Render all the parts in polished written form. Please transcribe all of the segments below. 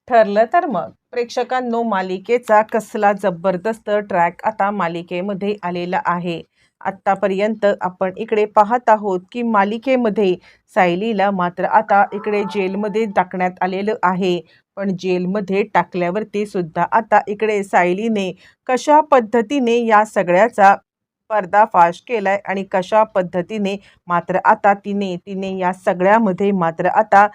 ठरलं तर मग प्रेक्षकांनो, मालिकेचा कसला जबरदस्त ट्रॅक आता मालिकेमध्ये आलेला आहे. आत्तापर्यंत आपण इकडे पाहत आहोत की मालिकेमध्ये सायलीला मात्र आता इकडे जेलमध्ये टाकण्यात आलेलं आहे. पण जेलमध्ये टाकल्यावरती सुद्धा आता इकडे सायलीने कशा पद्धतीने या सगळ्याचा पर्दाफाश केलाय आणि कशा पद्धतीने मात्र आता तिने तिने या सगळ्यामध्ये मात्र आता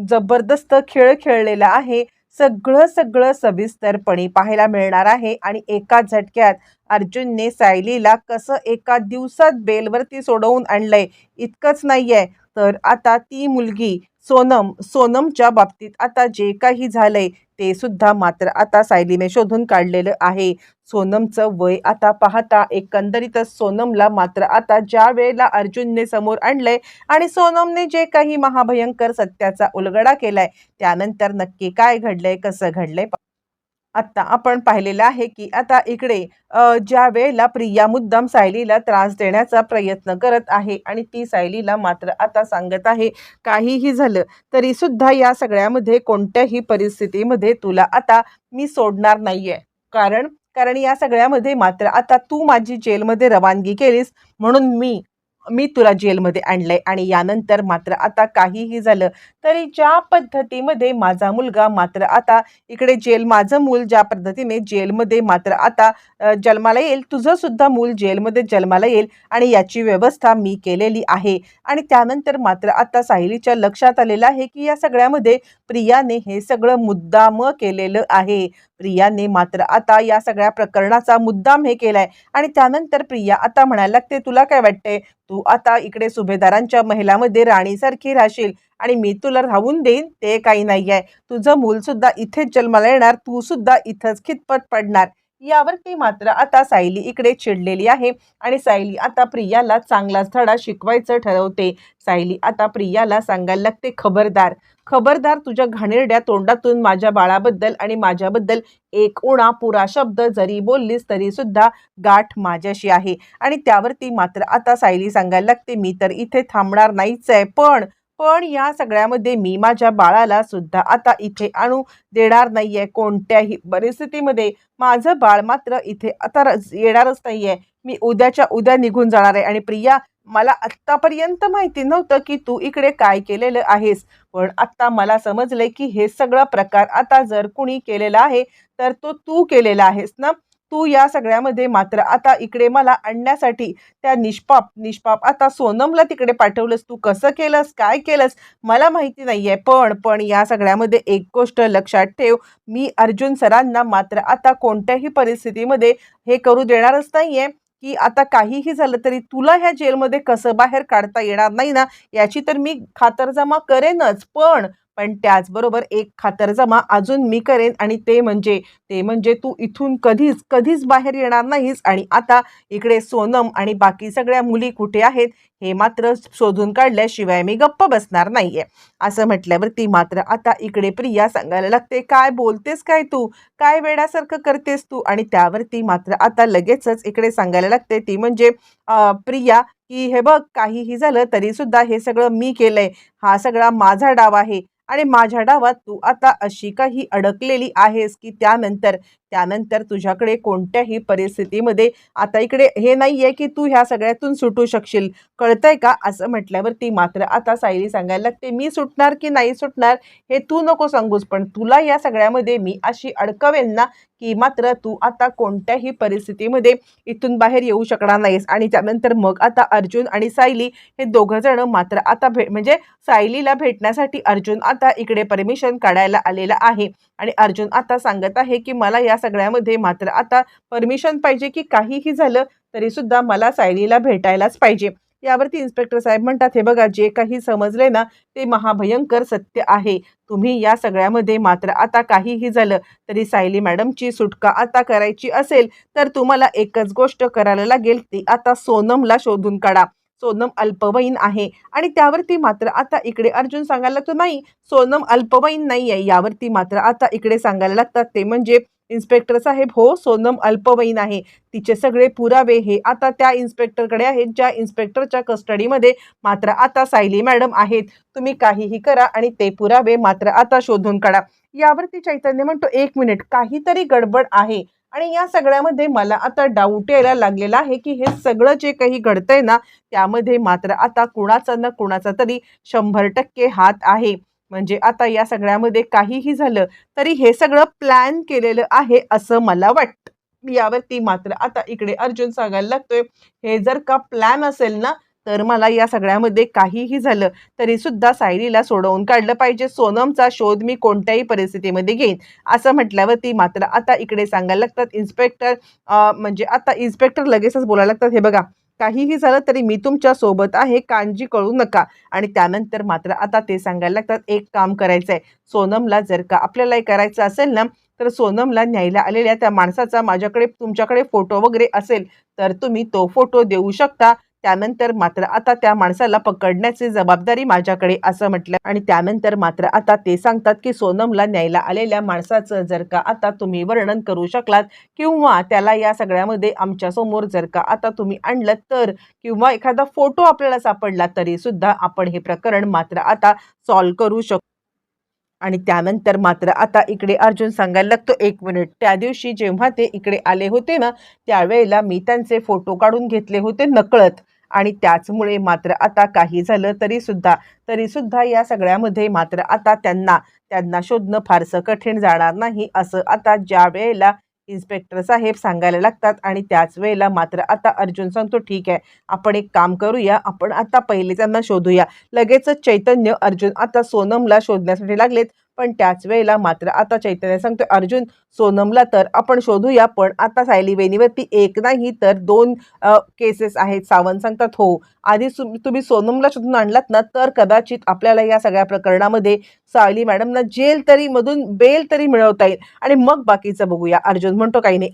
जबरदस्त खेळ खेळलेला आहे. सगळं सगळं सविस्तरपणे पाहायला मिळणार आहे आणि एका झटक्यात अर्जुनने सायलीला कसं एका दिवसात बेलवरती सोडवून आणलंय. इतकंच नाहीये तर आता ती मुलगी सोनमच्या बाबतीत आता जे काही झालंय ते सुद्धा मात्र आता सायलीने शोधून काढलेलं आहे. सोनमचं वय आता पाहता एकंदरीतच सोनमला मात्र आता ज्या वेळेला अर्जुनने समोर आणलंय आणि सोनमने जे काही महाभयंकर सत्याचा उलगडा केलाय त्यानंतर नक्की काय घडलंय, कसं घडलंय आता आपण पाहिलेलं आहे की आता इकडे ज्या वेळेला प्रिया मुद्दाम सायलीला त्रास देण्याचा प्रयत्न करत आहे आणि ती सायलीला मात्र आता सांगत आहे, काहीही झालं तरी सुद्धा या सगळ्यामध्ये कोणत्याही परिस्थितीमध्ये तुला आता मी सोडणार नाहीये. कारण कारण या सगळ्यामध्ये मात्र आता तू माझी जेलमध्ये रवानगी केलीस म्हणून मी मी तुला जेलमध्ये आणलंय आणि यानंतर मात्र आता काहीही झालं तरी ज्या पद्धतीमध्ये माझा मुलगा मात्र आता इकडे माझं मूल ज्या पद्धतीने जेलमध्ये मात्र आता जन्माला येईल, तुझं सुद्धा मूल जेलमध्ये जन्माला येईल आणि याची व्यवस्था मी केलेली आहे. आणि त्यानंतर मात्र आता सायलीच्या लक्षात आलेलं आहे की या सगळ्यामध्ये प्रियाने हे सगळं मुद्दाम केलेलं आहे. प्रियाने मात्र आता या सगळ्या प्रकरणाचा मुद्दाम हे केलाय आणि त्यानंतर प्रिया आता म्हणायला लागते, तुला काय वाटतंय, तू आता इकडे सुभेदारांच्या महिलामध्ये राणीसारखी राहशील आणि मी तुला राहून देईन, ते काही नाही आहे. तुझं मूल सुद्धा इथेच जन्माला येणार, तू सुद्धा इथंच खितपत पडणार. यावरती मात्र आता सायली इकडे चिडलेली आहे आणि सायली आता प्रियाला चांगलाच धडा शिकवायचं ठरवते. सायली आता प्रियाला सांगायला लागते, खबरदार खबरदार, तुझ्या घाणेरड्या तोंडातून माझ्या बाळाबद्दल आणि माझ्याबद्दल एक उणा पुरा शब्द जरी बोललीस तरी सुद्धा गाठ माझ्याशी आहे. आणि त्यावरती मात्र आता सायली सांगायला लागते, मी तर इथे थांबणार नाहीच आहे, पण पण या सगळ्यामध्ये मी माझ्या बाळाला सुद्धा आता इथे आणू देणार नाहीये. कोणत्याही परिस्थितीमध्ये माझं बाळ मात्र इथे आता येणारच नाहीये. मी उद्याच्या उद्या निघून जाणार आहे. आणि प्रिया, मला आत्तापर्यंत माहिती नव्हतं की तू इकडे काय केलेलं आहेस, पण आत्ता मला समजलंय की हे सगळं प्रकार आता जर कुणी केलेला आहे तर तो तू केलेला आहेस ना. तू या सगळ्यामध्ये मात्र आता इकडे मला आणण्यासाठी त्या निष्पाप आता सोनमला तिकडे पाठवलंस. तू कसं केलंस, काय केलंस मला माहिती नाहीये, पण या सगळ्यामध्ये एक गोष्ट लक्षात ठेव, मी अर्जुन सरांना मात्र आता कोणत्याही परिस्थितीमध्ये हे करू देणारच नाहीये की आता काहीही झालं तरी तुला ह्या जेलमध्ये कसं बाहेर काढता येणार नाही ना, याची तर मी खातरजमा करेनच. पण त्याचबरोबर एक खातरजमा अजून मी करेन आणि ते म्हणजे तू इथून कधीच बाहेर येणार नाहीस. आणि आता इकडे सोनम आणि बाकी सगळ्या मुली कुठे आहेत हे मात्र शोधून काढल्याशिवाय मी गप्प बसणार नाहीये. असं म्हटल्यावरती मात्र आता इकडे प्रिया सांगायला लागते, काय बोलतेस काय तू, काय वेड्यासारखं करतेस तू. आणि त्यावरती मात्र आता लगेचच इकडे सांगायला लागते ती म्हणजे प्रिया, की हे बघ, काहीही झालं तरी सुद्धा हे सगळं मी केलंय, हा सगळा माझा डाव आहे आणि माझ्या डावात तू आता अशी काही अडकलेली आहेस की त्यानंतर तुझ्याकडे कोणत्याही परिस्थितीमध्ये आता इकडे हे नाहीये की तू ह्या सगळ्यातून सुटू शकशील, कळतंय का. असं म्हटल्यावरती मात्र आता सायली सांगायला लागते, मी सुटणार की नाही सुटणार हे तू नको सांगूस, पण तुला या सगळ्यामध्ये मी अशी अडकवेन ना की मात्र तू आता कोणत्याही परिस्थितीमध्ये इथून बाहेर येऊ शकणार नाहीस. आणि त्यानंतर मग आता अर्जुन आणि सायली हे दोघं जण मात्र आता म्हणजे सायलीला भेटण्यासाठी अर्जुन आता इकडे परमिशन काढायला आलेला आहे. आणि अर्जुन आता सांगत आहे की मला या सगळ्यामध्ये मात्र आता परमिशन पाहिजे, की काहीही झालं तरी सुद्धा मला सायलीला भेटायलाच पाहिजे. यावरती इन्स्पेक्टर साहेब म्हणतात, हे बघा, जे काही समजले ना ते महाभयंकर सत्य आहे. तुम्ही या सगळ्यामध्ये मात्र आता काहीही झालं तरी सायली मॅडमची सुटका आता करायची असेल तर तुम्हाला एकच गोष्ट करायला लागेल, ती आता सोनमला शोधून काढा. सोनम अल्पवयीन आहे. आणि त्यावरती मात्र आता इकडे अर्जुन सांगायला लागतो, नाही, सोनम अल्पवयीन नाही आहे. यावरती मात्र आता इकडे सांगायला लागतात ते म्हणजे इन्स्पेक्टर साहेब, हो सोनम अल्पवयीन आहे. तिचे सगळे पुरावे हे आता त्या इन्स्पेक्टरकडे आहेत, ज्या इन्स्पेक्टरच्या कस्टडीमध्ये मात्र आता सायली मॅडम आहेत. तुम्ही काहीही करा आणि ते पुरावे मात्र आता शोधून काढा. यावरती चैतन्य म्हणतो, एक मिनिट, काहीतरी गडबड आहे आणि या सगळ्यामध्ये मला आता डाऊट यायला लागलेला आहे की हे सगळं जे काही घडतंय ना, त्यामध्ये मात्र आता कुणाचा ना कुणाचा तरी 100% हात आहे. म्हणजे आता या सगळ्यामध्ये काहीही झालं तरी हे सगळं प्लॅन केलेलं आहे असं मला वाटतं. यावरती मात्र आता इकडे अर्जुन सांगायला लागतोय, हे जर का प्लॅन असेल ना, तर मला या सगळ्यामध्ये काहीही झालं तरी सुद्धा सायलीला सोडवून काढलं पाहिजे. सोनमचा शोध मी कोणत्याही परिस्थितीमध्ये घेईन. असं म्हटल्यावरती मात्र आता इकडे सांगायला लागतात इन्स्पेक्टर, म्हणजे आता इन्स्पेक्टर लगेचच बोलायला लागतात, हे बघा, काहीही झालं तरी मी तुमच्या सोबत आहे, काळजी करू नका. आणि त्यानंतर मात्र आता ते सांगायला लागतात, एक काम करायचं आहे, सोनमला जर का आपल्याला करायचं असेल ना, तर सोनमला न्यायला आलेल्या त्या माणसाचा माझ्याकडे तुमच्याकडे फोटो वगैरे असेल तर तुम्ही तो फोटो देऊ शकता. त्यानंतर मात्र आता त्या माणसाला पकडण्याची जबाबदारी माझ्याकडे, असं म्हटलं. आणि त्यानंतर मात्र आता ते सांगतात की सोनमला न्यायला आलेल्या माणसाचं जर का आता तुम्ही वर्णन करू शकलात किंवा त्याला या सगळ्यामध्ये आमच्या समोर जर का आता तुम्ही आणलं तर, किंवा एखादा फोटो आपल्याला सापडला तरी सुद्धा आपण हे प्रकरण मात्र आता सॉल्व्ह करू शकतो. आणि त्यानंतर मात्र आता इकडे अर्जुन सांगायला लागतो, एक मिनिट, त्या दिवशी जेव्हा ते इकडे आले होते ना, त्यावेळेला मी त्यांचे फोटो काढून घेतले होते नकळत. आणि त्याचमुळे मात्र आता काही झालं तरी सुद्धा या सगळ्यामध्ये मात्र आता त्यांना त्यांना शोधणं फारसं कठीण जाणार नाही, असं आता ज्या वेळेला इन्स्पेक्टर साहेब सांगायला लागतात. आणि त्याच वेळेला मात्र आता अर्जुन सांगतो, ठीक आहे, आपण एक काम करूया, आपण आता पहिले त्यांना शोधूया. लगेचच चैतन्य अर्जुन आता सोनमला शोधण्यासाठी लागलेत. पण त्याच वेळेला मात्र आता चैतन्य सांगतो, अर्जुन, सोनमला तर आपण शोधूया, पण आता सायली वहिनीवरती एक नाही तर 2 केसेस आहेत. सावंत सांगतात, हो, आधी तुम्ही सोनमला शोधून आणलात ना, तर कदाचित आपल्याला या सगळ्या प्रकरणामध्ये सायली मॅडमना मधून बेल तरी मिळवता येईल आणि मग बाकीचं बघूया. अर्जुन म्हणतो, काही नाही,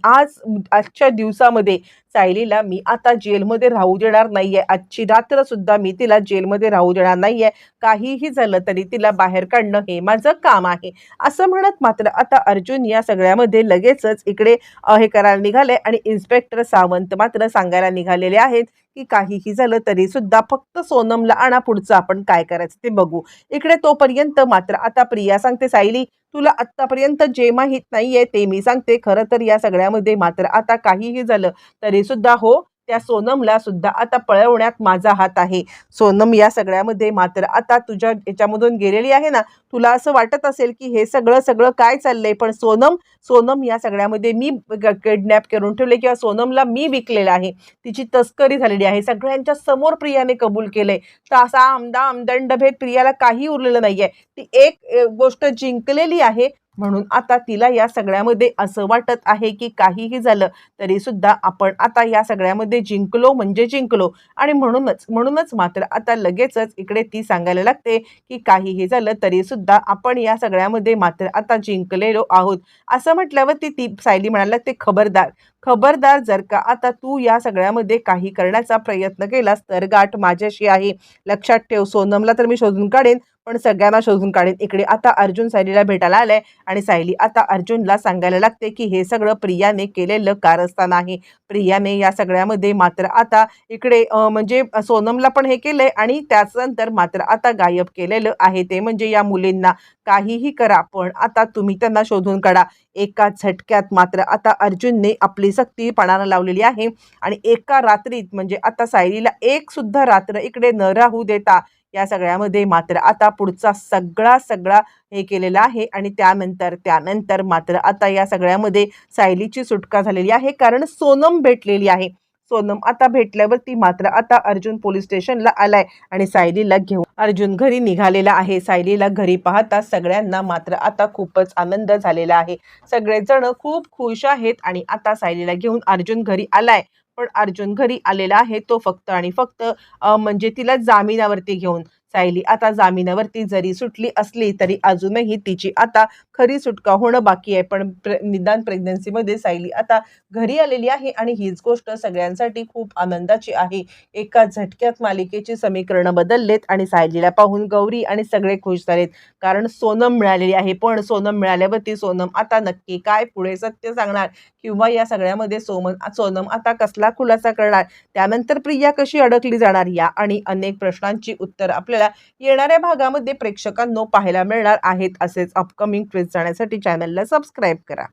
आजच्या दिवसामध्ये सायलीला मी आता जेलमध्ये राहू देणार नाहीये. आजची रात्र सुद्धा मी तिला जेलमध्ये राहू देणार नाहीये. काहीही झालं तरी तिला बाहेर काढणं हे माझं काम आहे. असं म्हणत मात्र आता अर्जुन या सगळ्यामध्ये लगेचच इकडे हे करायला निघाले. आणि इन्स्पेक्टर सावंत मात्र सांगायला निघालेले आहेत की काहीही झालं तरी सुद्धा फक्त सोनमला आणा, पुढचं आपण काय करायचं ते बघू. इकडे तोपर्यंत मात्र आता प्रिया सांगते, सायली, तुला आत्तापर्यंत जे माहीत नाहीये ते मी सांगते. खरं तर या सगळ्यामध्ये मात्र आता काहीही झालं तरी सुद्धा, हो, त्या सोनमला सुद्धा आता पळवण्यात माझा हात आहे. सोनम या सगळ्यामध्ये मात्र आता तुझ्या याच्यामधून गेलेली आहे ना, तुला असं वाटत असेल की हे सगळं सगळं काय चाललंय, पण सोनम सोनम या सगळ्यामध्ये मी किडनॅप करून ठेवले किंवा सोनमला मी विकलेलं आहे, तिची तस्करी झालेली आहे, सगळ्यांच्या समोर प्रियाने कबूल केलंय. तासा आमदाम दंडभेद प्रियाला काही उरलेलं नाहीये. ती एक गोष्ट जिंकलेली आहे. म्हणून आता तिला या सगळ्यामध्ये असं वाटत आहे की काहीही झालं तरी सुद्धा आपण आता या सगळ्यामध्ये जिंकलो म्हणजे जिंकलो. आणि म्हणूनच मात्र आता लगेचच इकडे ती सांगायला लागते की काहीही झालं तरी सुद्धा आपण या सगळ्यामध्ये मात्र आता जिंकलेलो आहोत. असं म्हटल्यावर ती सायली म्हणायला लागते, खबरदार, खबरदार, जर का आता तू या सगळ्यामध्ये काही करण्याचा प्रयत्न केलास तर गाठ माझ्याशी आहे. लक्षात ठेव, सोनमला तर मी शोधून काढेन, पण सगळ्यांना शोधून काढेन. इकडे आता अर्जुन सायलीला भेटायला आलाय आणि सायली आता अर्जुनला सांगायला लागते की हे सगळं प्रियाने केलेलं कारस्थान आहे. प्रियाने या सगळ्यामध्ये मात्र आता इकडे म्हणजे सोनमला पण हे केलंय आणि त्यानंतर मात्र आता गायब केलेलं आहे, ते म्हणजे या मुलींना. काहीही करा, पण आता तुम्ही त्यांना शोधून काढा. एका झटक्यात मात्र आता अर्जुनने आपली सक्ती पणाला लावलेली आहे. आणि एका रात्रीत म्हणजे आता सायलीला एक सुद्धा रात्र इकडे न राहू देता या सगळ्यामध्ये मात्र आता पुढचा सगळा हे केलेला आहे. आणि त्यानंतर मात्र आता या सगळ्यामध्ये सायलीची सुटका झालेली आहे, कारण सोनम भेटलेली आहे. सोनम आता भेटल्यावरती मात्र आता अर्जुन पोलीस स्टेशनला आलाय आणि सायलीला घेऊन अर्जुन घरी निघालेला आहे. सायलीला घरी पाहता सगळ्यांना मात्र आता खूपच आनंद झालेला आहे. सगळेजण खूप खुश आहेत आणि आता सायलीला घेऊन अर्जुन घरी आलाय. पण अर्जुन घरी आलेला आहे तो फक्त आणि फक्त म्हणजे तिला जामिनावरती घेऊन. सायली आता जामिनावरती जरी सुटली असली तरी अजूनही तिची आता खरी सुटका होणं बाकी आहे. पण निदान प्रेग्नन्सीमध्ये सायली आता घरी आलेली आहे आणि हीच गोष्ट सगळ्यांसाठी खूप आनंदाची आहे. एका झटक्यात मालिकेची समीकरणं बदललेत आणि सायलीला पाहून गौरी आणि सगळे खुश झालेत. कारण सोनम मिळालेली आहे. पण सोनम मिळाल्यावरती सोनम आता नक्की काय पुढे सत्य सांगणार किंवा या सगळ्यामध्ये सोनम आता कसला खुलासा करणार, त्यानंतर प्रिया कशी अडकली जाणार, या आणि अनेक प्रश्नांची उत्तर आपल्याला येणाऱ्या भागामध्ये प्रेक्षकांनो पाहायला मिळणार आहेत. असेच अपकमिंग ट्विस्ट जाण्यासाठी चॅनलला सबस्क्राईब करा.